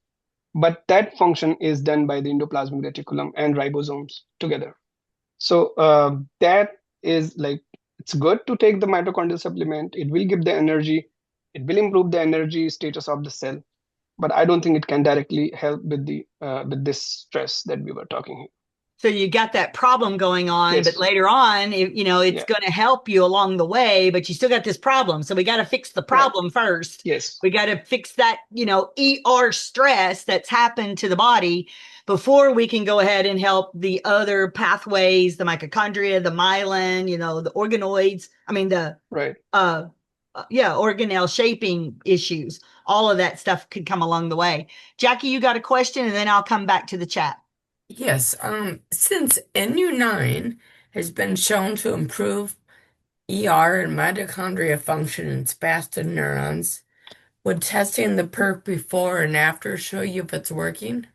But that function is done by the endoplasmic reticulum and ribosomes together. So that is it's good to take the mitochondrial supplement. It will give the energy. It will improve the energy status of the cell. But I don't think it can directly help with this stress that we were talking here. So you got that problem going on, but later on, it's going to help you along the way, but you still got this problem. So we got to fix the problem first. Yes. We got to fix that, ER stress that's happened to the body before we can go ahead and help the other pathways, the mitochondria, the myelin, the organoids. I mean, organelle shaping issues. All of that stuff could come along the way. Jackie, you got a question, and then I'll come back to the chat. Yes, since NU9 has been shown to improve ER and mitochondria function in spastic neurons, would testing the perk before and after show you if it's working?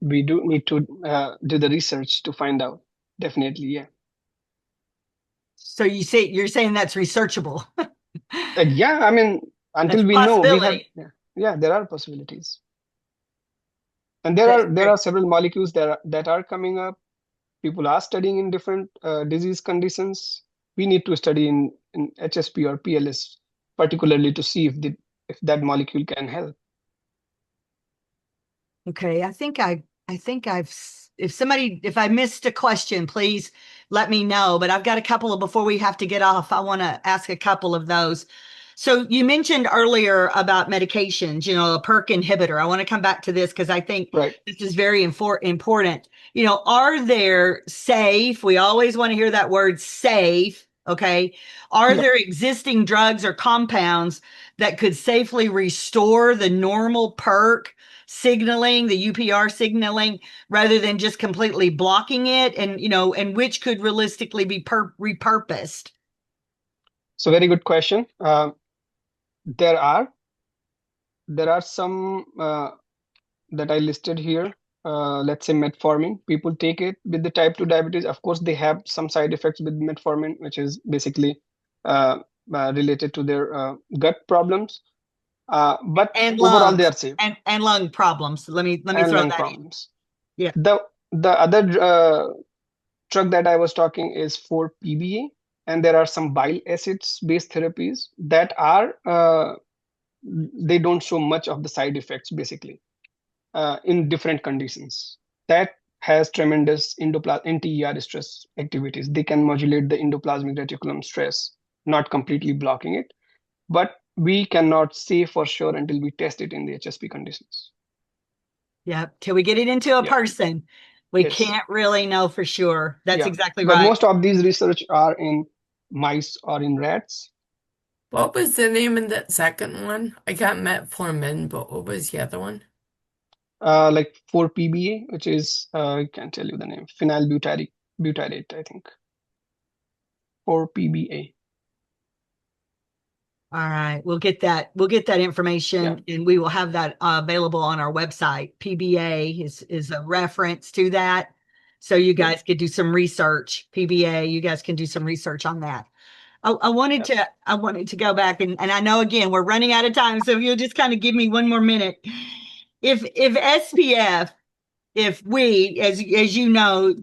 We do need to do the research to find out. Definitely, yeah. So you're saying that's researchable? Yeah, I mean, until we know, we have, there are possibilities. And there are several molecules that are coming up. People are studying in different disease conditions. We need to study in HSP or PLS, particularly to see if that molecule can help. Okay, I think if I missed a question, please let me know. But I've got a couple of, before we have to get off, I want to ask a couple of those. So you mentioned earlier about medications, a PERK inhibitor. I want to come back to this because I think this is very important. Are there safe, we always want to hear that word safe, okay? Are there existing drugs or compounds that could safely restore the normal PERK signaling, the UPR signaling, rather than just completely blocking it, and which could realistically be repurposed? So very good question. There are some that I listed here. Let's say metformin. People take it with the type 2 diabetes. Of course, they have some side effects with metformin, which is basically related to their gut problems. But overall, they are safe. And lung problems. Let me throw that problems. in. Yeah. The other drug that I was talking is for PBA, and there are some bile acids based therapies that are they don't show much of the side effects basically in different conditions. That has tremendous anti-ER stress activities. They can modulate the endoplasmic reticulum stress, not completely blocking it, but we cannot say for sure until we test it in the HSP conditions. Yeah, till we get it into a person, we can't really know for sure. That's exactly right. But most of these research are in mice or in rats. What was the name of that second one? I got metformin, but what was the other one? Like for PBA, which is I can't tell you the name. Phenylbutyrate, I think. For PBA. All right, we'll get that. We'll get that information, and we will have that available on our website. PBA is a reference to that, so you guys could do some research. PBA, you guys can do some research on that. I wanted to go back, and I know again we're running out of time, so if you'll just kind of give me one more minute. If SPF, if we, as you know,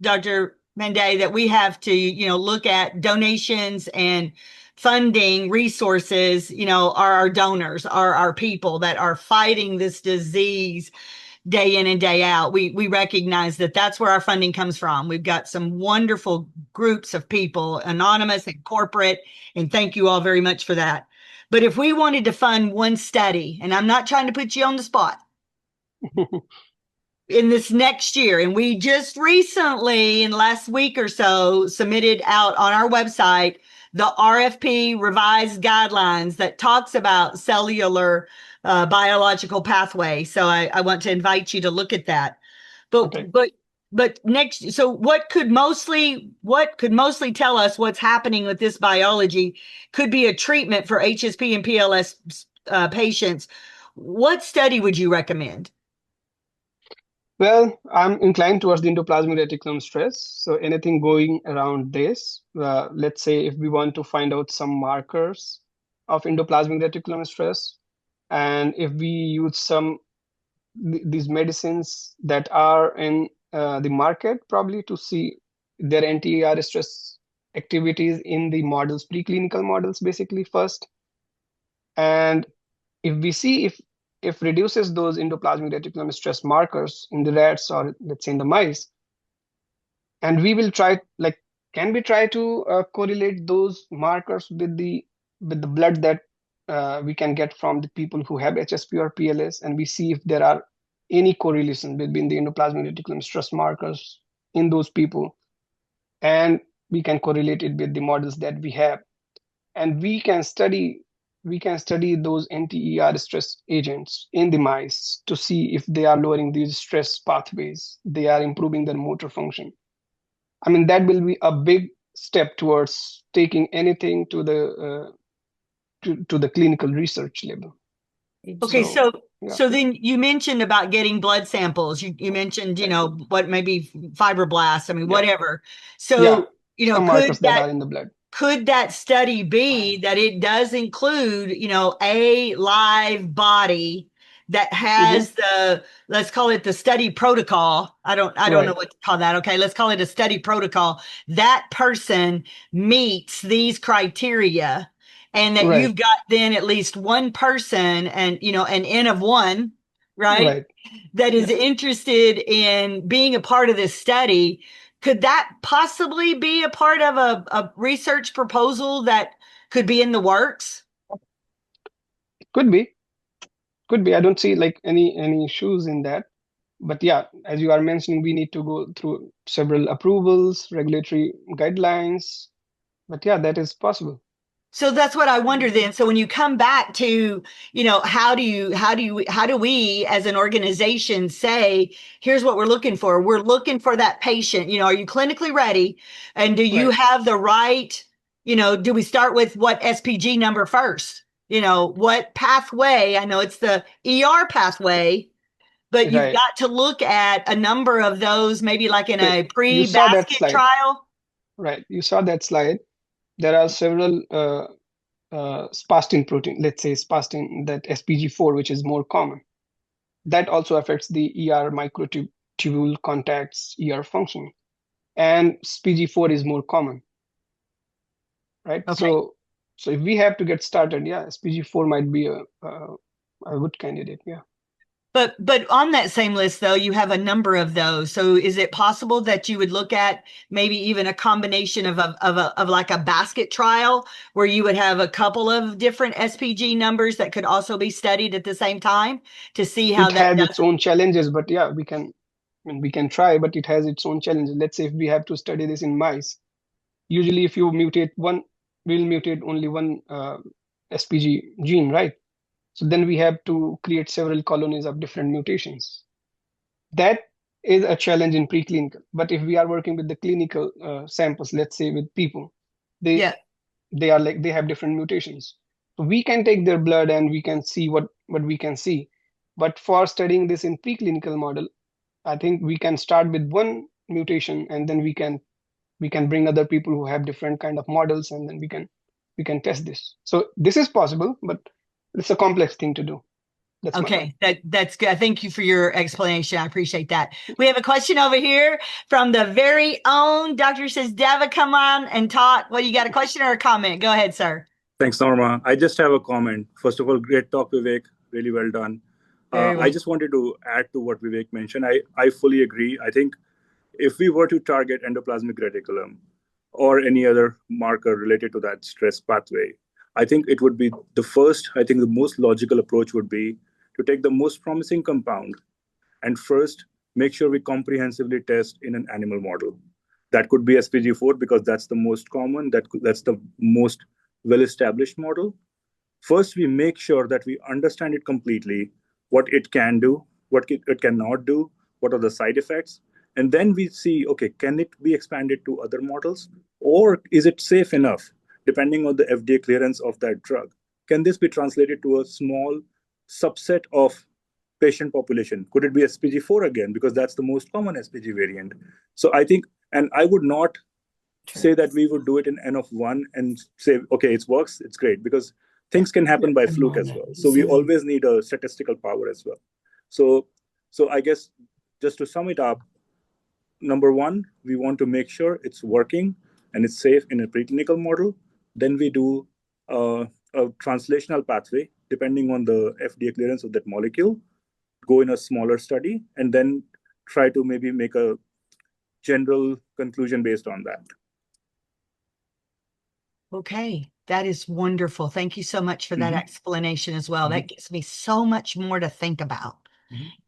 Dr. Pandey, that we have to, look at donations and funding resources, are our donors, are our people that are fighting this disease day in and day out. We recognize that that's where our funding comes from. We've got some wonderful groups of people, anonymous and corporate, and thank you all very much for that. But if we wanted to fund one study, and I'm not trying to put you on the spot, in this next year, and we just recently, in last week or so, submitted out on our website the RFP revised guidelines that talks about cellular biological pathway. So I want to invite you to look at that. But next, so what could mostly tell us what's happening with this biology could be a treatment for HSP and PLS patients. What study would you recommend? Well, I'm inclined towards the endoplasmic reticulum stress. So anything going around this, let's say if we want to find out some markers of endoplasmic reticulum stress, and if we use these medicines that are in the market, probably to see their anti-ER stress activities in the models, preclinical models, basically first. And if we see if reduces those endoplasmic reticulum stress markers in the rats or let's say in the mice, and we will try, like, can we try to correlate those markers with the blood that we can get from the people who have HSP or PLS, and we see if there are any correlation between the endoplasmic reticulum stress markers in those people, and we can correlate it with the models that we have, and we can study those anti-ER stress agents in the mice to see if they are lowering these stress pathways, they are improving their motor function. I mean, that will be a big step towards taking anything to the clinical research level. Okay, so then you mentioned about getting blood samples. You mentioned, what maybe fibroblasts, I mean, whatever. So, some markers that are in the blood. Could that study be that it does include, a live body that has let's call it the study protocol. I don't know what to call that. Okay, let's call it a study protocol. That person meets these criteria, and that you've got then at least one person and, an N of one, right? That is interested in being a part of this study. Could that possibly be a part of a research proposal that could be in the works? Could be. I don't see like any issues in that. But yeah, as you are mentioning, we need to go through several approvals, regulatory guidelines. But yeah, that is possible. So that's what I wonder then. So when you come back to, how do we as an organization say, here's what we're looking for? We're looking for that patient. Are you clinically ready? And do you have the right, do we start with what SPG number first? What pathway? I know it's the ER pathway, but you've got to look at a number of those, maybe like in a pre-basket trial. Right. You saw that slide. There are several spastin protein, let's say spastin, that SPG4, which is more common. That also affects the ER microtubule contacts, ER function. And SPG4 is more common, right? Okay. So if we have to get started, SPG4 might be a good candidate, But on that same list, though, you have a number of those. So is it possible that you would look at maybe even a combination of like a basket trial where you would have a couple of different SPG numbers that could also be studied at the same time to see how it has its own challenges? But we can try, but it has its own challenges. Let's say if we have to study this in mice, usually if you mutate one, we'll mutate only one SPG gene, right? So then we have to create several colonies of different mutations. That is a challenge in preclinical. But if we are working with the clinical samples, let's say with people, they have different mutations. So we can take their blood and we can see what we can see. But for studying this in preclinical model, I think we can start with one mutation, and then we can bring other people who have different kind of models, and then we can test this. So this is possible, but it's a complex thing to do. That's okay. That's good. Thank you for your explanation. I appreciate that. We have a question over here from the very own Dr. Deva. Come on and talk. What, you got a question or a comment? Go ahead, sir. Thanks, Norma. I just have a comment. First of all, great talk, Vivek. Really well done. Very well. I just wanted to add to what Vivek mentioned. I fully agree. I think if we were to target endoplasmic reticulum or any other marker related to that stress pathway, I think it would be the most logical approach would be to take the most promising compound and first make sure we comprehensively test in an animal model. That could be SPG4 because that's the most common, that's the most well-established model. First, we make sure that we understand it completely, what it can do, what it cannot do, what are the side effects, and then we see, okay, can it be expanded to other models, or is it safe enough, depending on the FDA clearance of that drug? Can this be translated to a small subset of patient population? Could it be SPG4 again, because that's the most common SPG variant? So I think, and I would not say that we would do it in N of 1 and say, okay, it works, it's great, because things can happen by fluke as well. So we always need a statistical power as well. So I guess just to sum it up, number one, we want to make sure it's working and it's safe in a preclinical model. Then we do a translational pathway, depending on the FDA clearance of that molecule, go in a smaller study, and then try to maybe make a general conclusion based on that. Okay, that is wonderful. Thank you so much for that explanation as well. That gives me so much more to think about.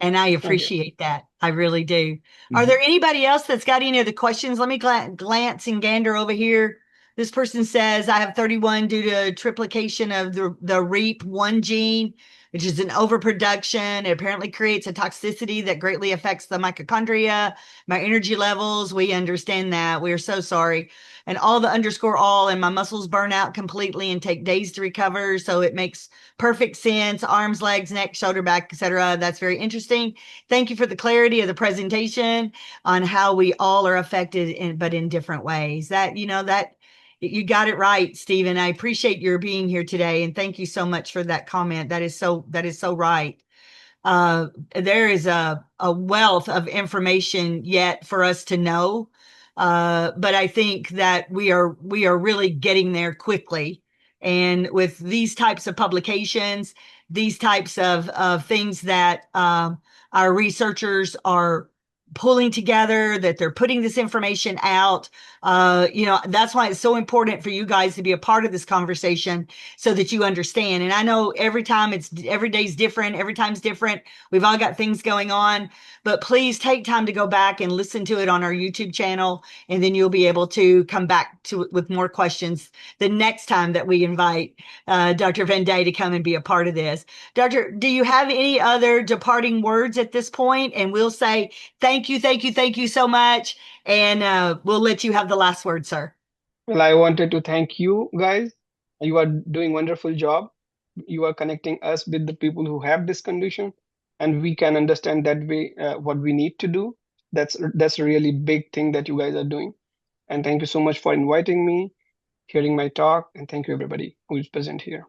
And I appreciate that. I really do. Are there anybody else that's got any other questions? Let me glance and gander over here. This person says, I have 31 due to triplication of the REAP1 gene, which is an overproduction. It apparently creates a toxicity that greatly affects the mitochondria, my energy levels. We understand that. We are so sorry. And all the _all, and my muscles burn out completely and take days to recover. So it makes perfect sense. Arms, legs, neck, shoulder, back, etc. That's very interesting. Thank you for the clarity of the presentation on how we all are affected, but in different ways. That you got it right, Stephen. I appreciate your being here today, and thank you so much for that comment. That is so right. There is a wealth of information yet for us to know, but I think that we are really getting there quickly. And with these types of publications, these types of things that our researchers are pulling together, that they're putting this information out, that's why it's so important for you guys to be a part of this conversation so that you understand. And I know every day's different, every time's different. We've all got things going on, but please take time to go back and listen to it on our YouTube channel, and then you'll be able to come back to it with more questions the next time that we invite Dr. Pandey to come and be a part of this. Doctor, do you have any other departing words at this point? And we'll say thank you so much. And we'll let you have the last word, sir. Well, I wanted to thank you guys. You are doing a wonderful job. You are connecting us with the people who have this condition, and we can understand that way what we need to do. That's a really big thing that you guys are doing. And thank you so much for inviting me, hearing my talk, and thank you everybody who is present here.